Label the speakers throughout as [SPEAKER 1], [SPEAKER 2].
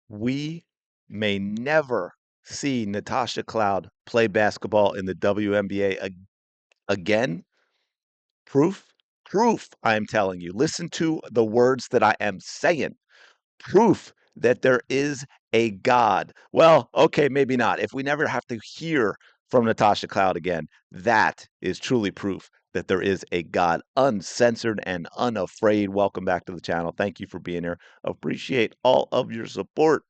[SPEAKER 1] We may never see Natasha Cloud play basketball in the WNBA again. Proof, proof, I am telling you. Listen to the words that I am saying. Proof that there is a God. Well, okay, maybe not. If we never have to hear from Natasha Cloud again, that is truly proof that there is a God, uncensored and unafraid. Welcome back to the channel. Thank you for being here. Appreciate all of your support.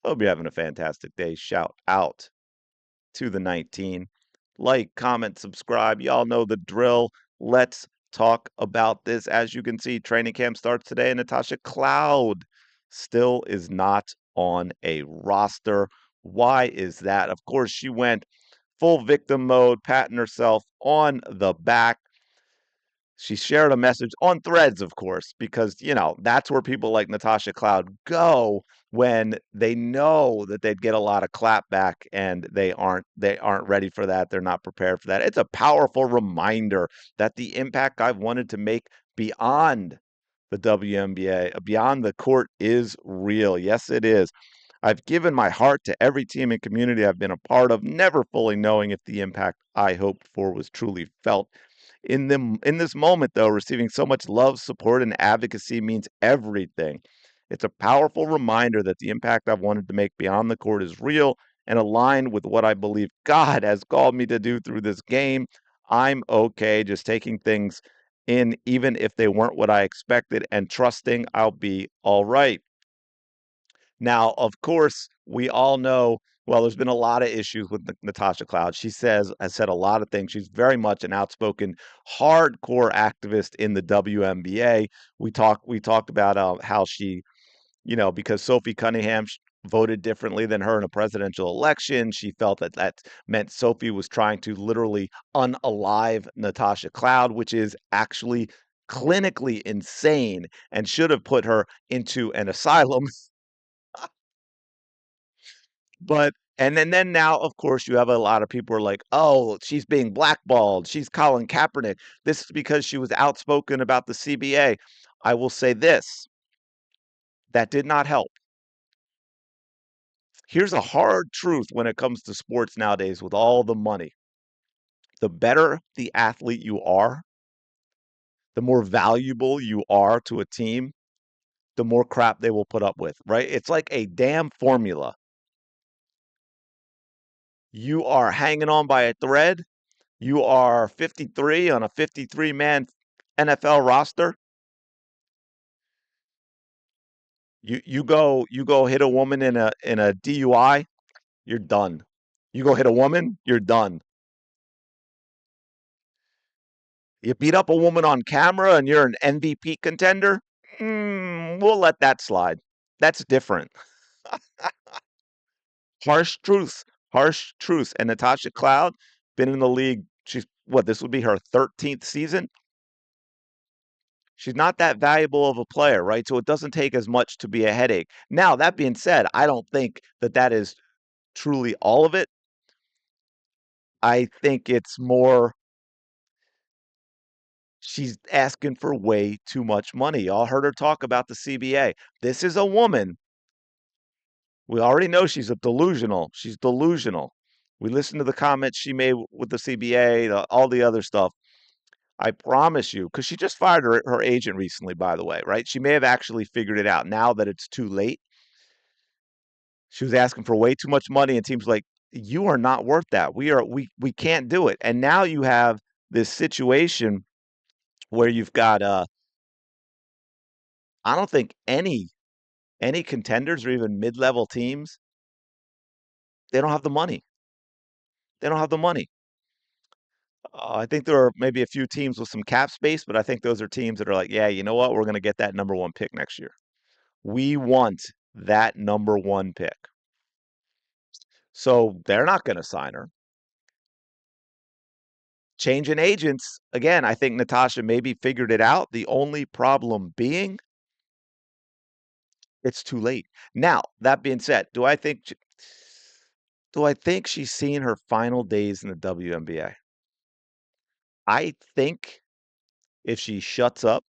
[SPEAKER 1] Hope you're having a fantastic day. Shout out to the 19. Like, comment, subscribe. Y'all know the drill. Let's talk about this. As you can see, training camp starts today, and Natasha Cloud still is not on a roster. Why is that? Of course, she went full victim mode, patting herself on the back. She shared a message on Threads, of course, because, that's where people like Natasha Cloud go when they know that they'd get a lot of clapback, and they aren't ready for that. They're not prepared for that. It's a powerful reminder that the impact I've wanted to make beyond the WNBA, beyond the court, is real. Yes, it is. I've given my heart to every team and community I've been a part of, never fully knowing if the impact I hoped for was truly felt. In this moment, though, receiving so much love, support, and advocacy means everything. It's a powerful reminder that the impact I've wanted to make beyond the court is real and aligned with what I believe God has called me to do through this game. I'm okay just taking things in, even if they weren't what I expected, and trusting I'll be all right. Now, of course, we all know, well, there's been a lot of issues with Natasha Cloud. Has said a lot of things. She's very much an outspoken, hardcore activist in the WNBA. We talked about how she, because Sophie Cunningham voted differently than her in a presidential election, she felt that that meant Sophie was trying to literally unalive Natasha Cloud, which is actually clinically insane and should have put her into an asylum. But and then now, of course, you have a lot of people are like, "Oh, she's being blackballed. She's Colin Kaepernick. This is because she was outspoken about the CBA." I will say this, that did not help. Here's a hard truth when it comes to sports nowadays with all the money. The better the athlete you are, the more valuable you are to a team, the more crap they will put up with, right? It's like a damn formula. You are hanging on by a thread. You are 53 on a 53-man NFL roster. You go hit a woman in a DUI, you're done. You go hit a woman, you're done. You beat up a woman on camera and you're an MVP contender, we'll let that slide. That's different. Harsh truths, harsh truths. And Natasha Cloud, been in the league. She's what? This would be her 13th season. She's not that valuable of a player, right? So it doesn't take as much to be a headache. Now, that being said, I don't think that that is truly all of it. I think it's more she's asking for way too much money. Y'all heard her talk about the CBA. This is a woman. We already know she's a delusional. She's delusional. We listened to the comments she made with the CBA, all the other stuff. I promise you, because she just fired her agent recently, by the way, right? She may have actually figured it out now that it's too late. She was asking for way too much money, and teams like, you are not worth that. We can't do it. And now you have this situation where you've got I don't think any contenders or even mid-level teams, they don't have the money. They don't have the money. I think there are maybe a few teams with some cap space, but I think those are teams that are like, yeah, you know what? We're going to get that number one pick next year. We want that number one pick. So they're not going to sign her. Changing agents, again, I think Natasha maybe figured it out. The only problem being it's too late. Now, that being said, do I think she's seen her final days in the WNBA? I think if she shuts up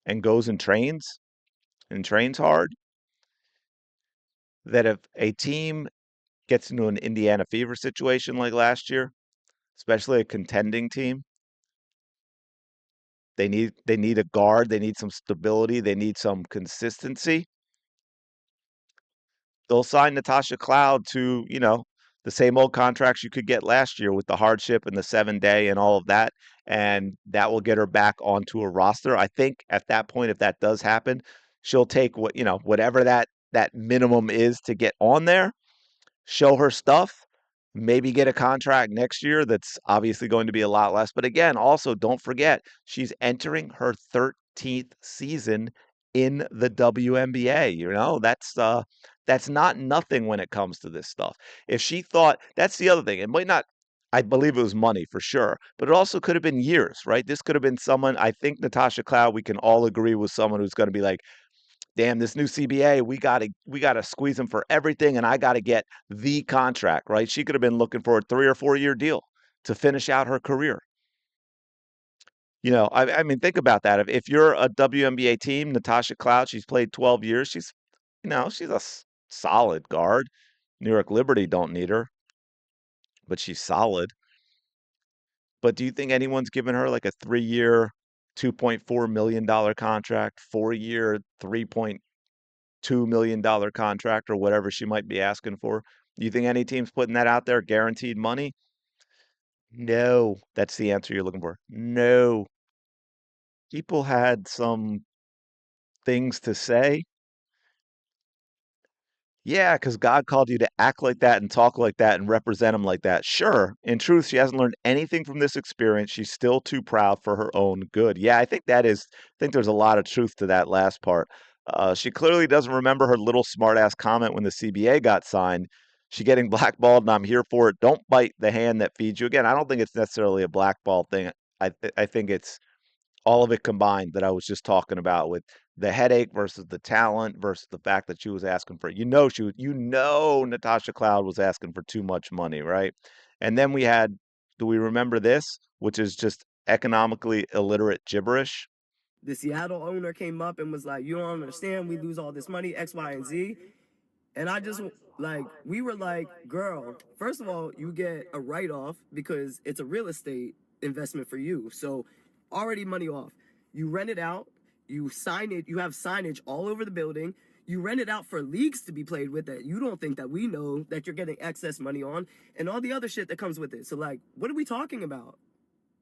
[SPEAKER 1] and goes and trains hard, that if a team gets into an Indiana Fever situation like last year, especially a contending team, they need a guard, they need some stability, they need some consistency. They'll sign Natasha Cloud to, the same old contracts you could get last year with the hardship and the 7 day and all of that. And that will get her back onto a roster. I think at that point, if that does happen, she'll take whatever that minimum is to get on there, show her stuff, maybe get a contract next year that's obviously going to be a lot less. But again, also don't forget, she's entering her 13th season in the WNBA. That's not nothing when it comes to this stuff. If she thought, that's the other thing. It might not, I believe it was money for sure, but it also could have been years, right? This could have been someone, I think Natasha Cloud, we can all agree, was someone who's going to be like, damn, this new CBA, we gotta squeeze him for everything, and I gotta get the contract, right? She could have been looking for a 3 or 4 year deal to finish out her career. I mean, think about that. If you're a WNBA team, Natasha Cloud, she's played 12 years. She's a solid guard. New York Liberty don't need her, but she's solid. But do you think anyone's given her like a 3 year, $2.4 million contract, 4 year, $3.2 million contract, or whatever she might be asking for? Do you think any team's putting that out there, guaranteed money? No. That's the answer you're looking for. No. People had some things to say. Yeah, because God called you to act like that and talk like that and represent him like that. Sure. In truth, she hasn't learned anything from this experience. She's still too proud for her own good. Yeah, I think there's a lot of truth to that last part. She clearly doesn't remember her little smartass comment when the CBA got signed. She getting blackballed, and I'm here for it. Don't bite the hand that feeds you. Again, I don't think it's necessarily a blackball thing. I think it's all of it combined that I was just talking about, with the headache versus the talent versus the fact that she was asking for, Natasha Cloud was asking for too much money, right? And then do we remember this, which is just economically illiterate gibberish?
[SPEAKER 2] The Seattle owner came up and was like, "You don't understand. We lose all this money, X, Y, and Z." And I just like, we were like, "Girl, first of all, you get a write off because it's a real estate investment for you. So already money off. You rent it out. You sign it. You have signage all over the building. You rent it out for leagues to be played with that you don't think that we know that you're getting excess money on, and all the other shit that comes with it. So like, what are we talking about?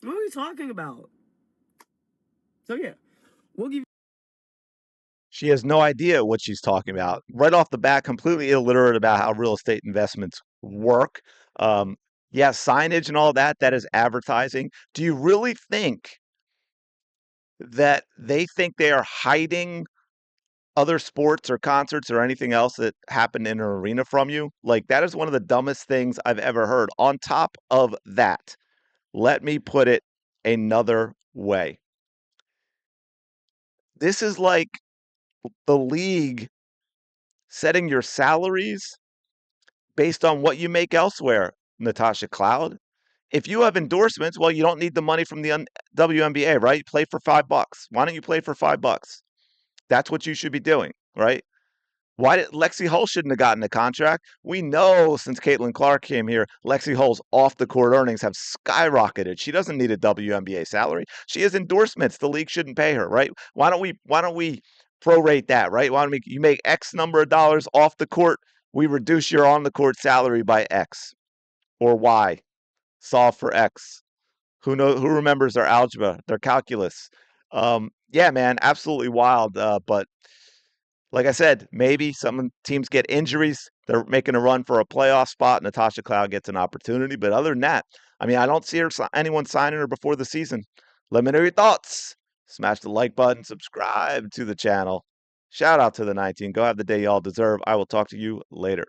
[SPEAKER 2] What are we talking about?" So yeah, we'll give.
[SPEAKER 1] She has no idea what she's talking about. Right off the bat, completely illiterate about how real estate investments work. Um, yeah, signage and all that is advertising. Do you really think that they think they are hiding other sports or concerts or anything else that happened in an arena from you? Like, that is one of the dumbest things I've ever heard. On top of that, let me put it another way. This is like the league setting your salaries based on what you make elsewhere, Natasha Cloud. If you have endorsements, well, you don't need the money from the WNBA, right? Play for $5. Why don't you play for $5? That's what you should be doing, right? Why did Lexi Hull shouldn't have gotten a contract? We know since Caitlin Clark came here, Lexi Hull's off the court earnings have skyrocketed. She doesn't need a WNBA salary. She has endorsements. The league shouldn't pay her, right? Why don't we prorate that, right? Why don't you make X number of dollars off the court? We reduce your on the court salary by X or Y. Solve for X. Who remembers their algebra, their calculus? Yeah, man, absolutely wild. But like I said, maybe some teams get injuries. They're making a run for a playoff spot. Natasha Cloud gets an opportunity. But other than that, I mean, I don't see anyone signing her before the season. Let me know your thoughts. Smash the like button, subscribe to the channel. Shout out to the 19. Go have the day y'all deserve. I will talk to you later.